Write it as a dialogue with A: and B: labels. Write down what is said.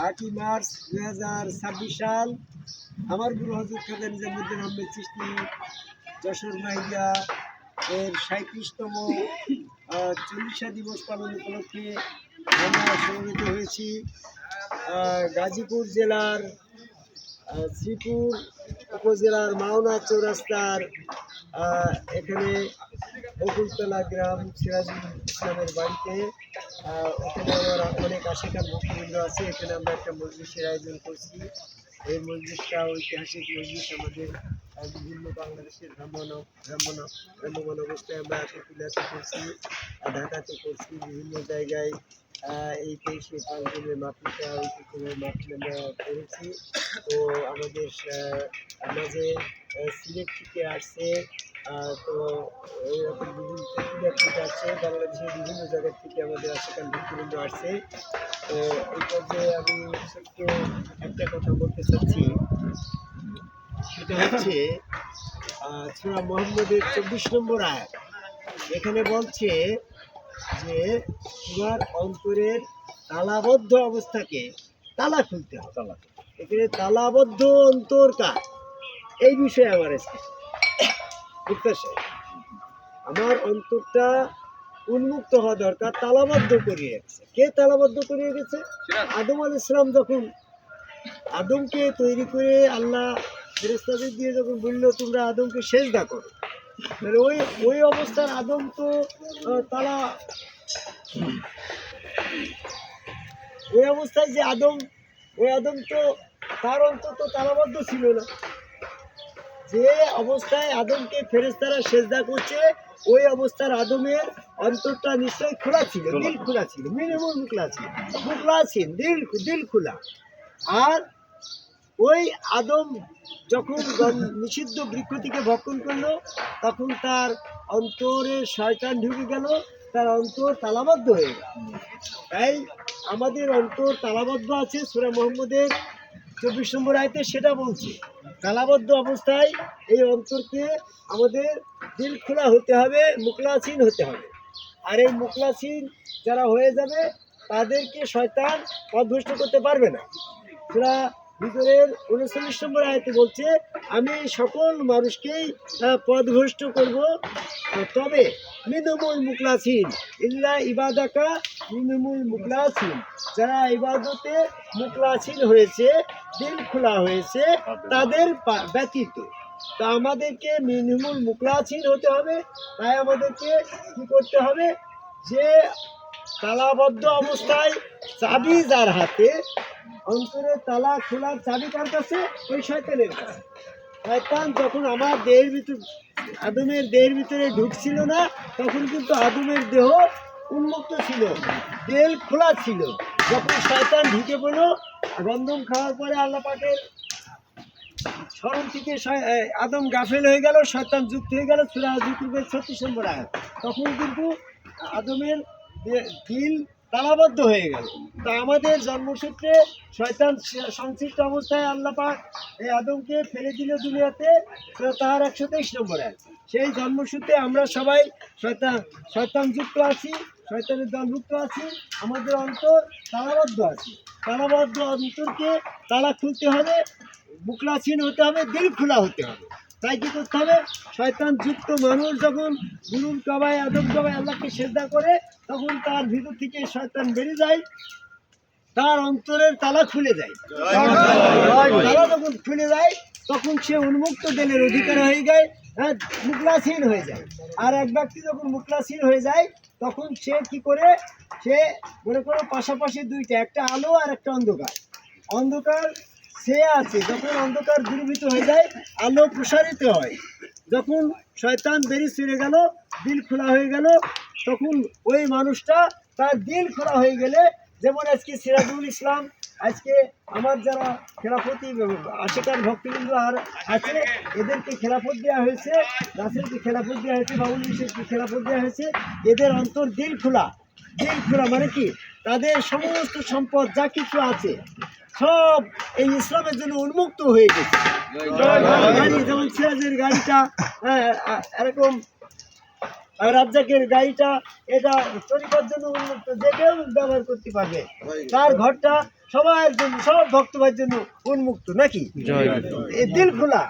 A: 8ই March 2026 সাল আমার গুরু হযরত খাজা নিজামুদ্দিন আহমেদ চিশতি যশোর মাহিয়া এর 37তম 40 দিবস পালন উপলক্ষে আমরা সমবেত হয়েছি গাজীপুর জেলার শ্রীপুর উপজেলার মাওনা চৌরাস্তার এখানে বকুলতলা গ্রাম সিরাজুল ইসলামের বাড়িতে। ওখানে আমার অনেক আশিকার ভক্তবৃন্দ আছে। এখানে আমরা একটা মজলিসের আয়োজন করছি। এই মজলিসটা ঐতিহাসিক মজলিস। আমাদের বিভিন্ন বাংলাদেশের ভ্রাম্যমান অবস্থায় আমরা কুমিল্লাতে করছি, ঢাকাতে করছি, বিভিন্ন জায়গায় এই 23শে ফাল্গুনের মাহফিলটা ঐতিহ্যবাহী মাহফিল আমরা করেছি। তো আমাদের মাঝে সিলেট থেকে আসছে, তো এরকম বিভিন্ন থেকে আসছে, বাংলাদেশের বিভিন্ন জায়গার থেকে আমাদের আশিকান ভক্তবৃন্দ আসছে। তো এই পর্যায়ে আমি ছোট্ট একটা কথা বলতে চাচ্ছি, সেটা হচ্ছে সূরা মুহাম্মদের 24 নম্বর আয়াত। এখানে বলছে যে তোমার অন্তরের তালাবদ্ধ অবস্থাকে তালা খুলতে হবে। এখানে তালাবদ্ধ অন্তর কার, এই বিষয়ে আমার আমার অন্তরটা উন্মুক্ত হওয়া দরকার। তালাবদ্ধ করিয়ে গেছে কে? তালাবদ্ধ করিয়ে গেছে আদম আলাইহিস সালাম। যখন আদমকে তৈরি করে আল্লাহ ফেরেশতাদের দিয়ে যখন বললো তোমরা আদমকে সেজদা করো, তাহলে ওই অবস্থার আদম তো ওই অবস্থায় যে আদম তো তার অন্তর তো তালাবদ্ধ ছিল না। যে অবস্থায় আদমকে ফেরেশতারা সেজদা করছে ওই অবস্থার আদমের অন্তরটা নিশ্চয়ই খোলা ছিল, দিল খোলা ছিল, মিনিমাম মুখলা ছিল, দিল খোলা। আর ওই আদম যখন নিষিদ্ধ বৃক্ষ থেকে ভক্ষণ করলো তখন তার অন্তরে শয়তান ঢুকে গেল, তার অন্তর তালাবদ্ধ হয়ে গেল। তাই আমাদের অন্তর তালাবদ্ধ আছে। সূরা মুহাম্মদের 24 নম্বর আয়াতে সেটা বলছে। তালাবদ্ধ অবস্থায় এই অন্তরকে আমাদের দিল খোলা হতে হবে, মুখলাসীন হতে হবে। আর এই মুখলাসীন যারা হয়ে যাবে তাদেরকে শয়তান পথভ্রষ্ট করতে পারবে না। সূরা ভিতরের 39 নম্বর আয়াতে বলছে আমি সকল মানুষকেই পথভ্রষ্ট করব, তবে মিনুমুল মুখলাসিন ইল্লা ইবাদাকা মিনুমুল মুখলাসিন, যারা ইবাদতে মুখলাসিন হয়েছে, দিল খোলা হয়েছে, তাদের ব্যতীত। তা আমাদেরকে মিনুমুল মুখলাসিন হতে হবে। তাই আমাদেরকে কী করতে হবে? যে তালাবদ্ধ অবস্থায় চাবি যার হাতে, অন্তরে তালা খোলার চাবি কার কাছে? ওই শয়তানের কাছে। শয়তান যখন আমার দেহের ভিতর আদমের দেহের ভিতরে ঢুকছিল না, তখন কিন্তু আদমের দেহ উন্মুক্ত ছিল, দেহ খোলা ছিল। যখন শয়তান ঢুকে পড়লো, গন্ধম খাওয়ার পরে আল্লাহ পাকের স্মরণ থেকে আদম গাফেল হয়ে গেল, শয়তান যুক্ত হয়ে গেল। সূরা যুকুরের 36 নম্বর আয়াত। তখন কিন্তু আদমের দিল তালাবদ্ধ হয়ে গেল। তা আমাদের জন্মসূত্রে শয়তান সংশ্লিষ্ট অবস্থায় আল্লাহ পাক এই আদমকে ফেলে দিল দুনিয়াতে, তার 123 নম্বর আয়াত। সেই জন্মসূত্রে আমরা সবাই শয়তানযুক্ত আছি, শয়তানের দলভুক্ত আছি। আমাদের অন্তর তালাবদ্ধ আছে। তালাবদ্ধ অন্তরকে তালা খুলতে হবে, মুখলাসীন হতে হবে, দিল খোলা হতে হবে। তাই কী করতে হবে? শয়তানযুক্ত মানুষ যখন গুরুর কাবায় আদম কাবায় আল্লাহকে সেজদা করে, তখন তার ভিতর থেকে শয়তান বেরিয়ে যায়, তার অন্তরের তালা খুলে যায়। তালা যখন খুলে যায় তখন সে উন্মুক্ত দিলের অধিকার হয়ে যায়, মুখলাসীন হয়ে যায়। আর এক ব্যক্তি যখন মুখলাসীন হয়ে যায় তখন সে কি করে? সে মনে করো পাশাপাশি দুইটা, একটা আলো আর একটা অন্ধকার সে আছে। যখন অন্ধকার দূরীভূত হয়ে যায়, আলো প্রসারিত হয়। যখন শয়তান বেরিয়ে চলে গেল, দিল খোলা হয়ে গেল, তখন ওই মানুষটা তার দিল খোলা হয়ে গেলে, যেমন আজকে সিরাজুল ইসলাম, আজকে আমার যারা খেলাফতি আশিকার ভক্তবৃন্দ আর আছে, এদেরকে খেলাফত দেওয়া হয়েছে, রাসেলকে খেলাফত দেওয়া হয়েছে, বাবুল মিশরকে খেলাফত দেওয়া হয়েছে। এদের অন্তর দিল খোলা মানে কি? তাদের সমস্ত সম্পদ যা কিছু আছে সব এই ইসলামের জন্য উন্মুক্ত হয়ে গেছে। গাড়ি যেমন সিরাজের গাড়িটা, এরকম রাজ্জাকের গাড়িটা, এটা তরিকার জন্য উন্মুক্ত, যে কেউ ব্যবহার করতে পারবে। তার ঘরটা সবার জন্য, সব ভক্তদের জন্য উন্মুক্ত নাকি?
B: জয়
A: এই দিল খোলা।